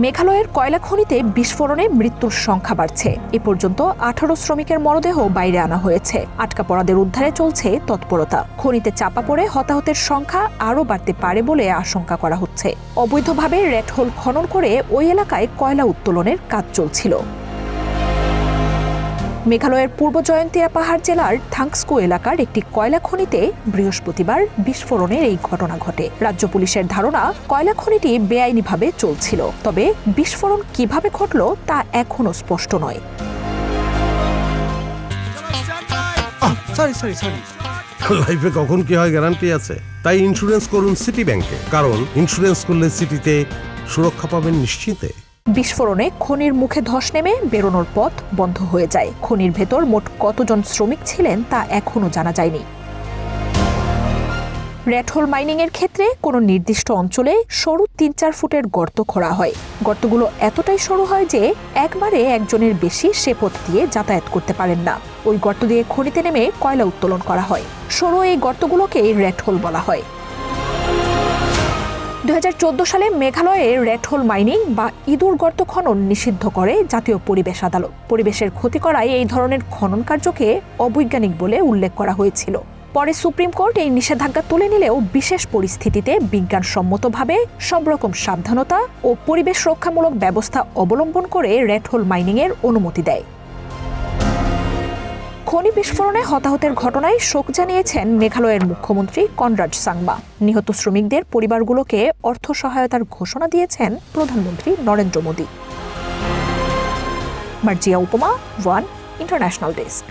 মেঘালয়ের কয়লা খনিতে বিস্ফোরণে মৃত্যুর সংখ্যা বাড়ছে। এ পর্যন্ত 18 শ্রমিকের মরদেহ বাইরে আনা হয়েছে। আটকা পড়াদের উদ্ধারে চলছে তৎপরতা। খনিতে চাপা পড়ে হতাহতের সংখ্যা আরও বাড়তে পারে বলে আশঙ্কা করা হচ্ছে। অবৈধভাবে রেড হোল খনন করে ওই এলাকায় কয়লা উত্তোলনের কাজ চলছিল। মেঘালয়ের পূর্ব জয়ন্তিয়া পাহাড় জেলার থাংস্কো এলাকার একটি কয়লা খনিতে বৃহস্পতিবার বিস্ফোরণের এই ঘটনা ঘটে। রাজ্য পুলিশের ধারণা, কয়লা খনিটি বেআইনিভাবে চলছিল। তবে বিস্ফোরণ কিভাবে ঘটল তা এখনো স্পষ্ট নয়। লাইফে কখন কি হয় গ্যারান্টি আছে? তাই ইন্স্যুরেন্স করুন সিটি ব্যাংকে, কারণ ইন্স্যুরেন্স করলে সিটিতে সুরক্ষা পাবেন নিশ্চিন্তে। বিস্ফোরণে খনির মুখে ধস নেমে বেরোনোর পথ বন্ধ হয়ে যায়। খনির ভেতর মোট কতজন শ্রমিক ছিলেন তা এখনো জানা যায়নি। রেড হোল মাইনিং এর ক্ষেত্রে কোনো নির্দিষ্ট অঞ্চলে সরু 3-4 ফুটের গর্ত খোঁড়া হয়। গর্তগুলো এতটাই সরু হয় যে একবারে একজনের বেশি সে পথ দিয়ে যাতায়াত করতে পারেন না। ওই গর্ত দিয়ে খনিতে নেমে কয়লা উত্তোলন করা হয়। সরু এই গর্তগুলোকে রেড হোল বলা হয়। 2014 সালে মেঘালয়ে রেড হোল মাইনিং বা ইঁদুর গর্ত খনন নিষিদ্ধ করে জাতীয় পরিবেশ আদালত। পরিবেশের ক্ষতি করায় এই ধরনের খনন কার্যকে অবৈজ্ঞানিক বলে উল্লেখ করা হয়েছিল। পরে সুপ্রিম কোর্ট এই নিষেধাজ্ঞা তুলে নিলেও বিশেষ পরিস্থিতিতে বিজ্ঞানসম্মতভাবে সব রকম সাবধানতা ও পরিবেশ রক্ষামূলক ব্যবস্থা অবলম্বন করে রেড হোল মাইনিং এর অনুমতি দেয়। খনি বিস্ফোরণে হতাহতের ঘটনায় শোক জানিয়েছেন মেঘালয়ের মুখ্যমন্ত্রী কনরাড সাংমা। নিহত শ্রমিকদের পরিবারগুলোকে অর্থ সহায়তার ঘোষণা দিয়েছেন প্রধানমন্ত্রী নরেন্দ্র মোদী। মার্জিয়া উপমা, ওয়ান ইন্টারন্যাশনাল ডেস্ক।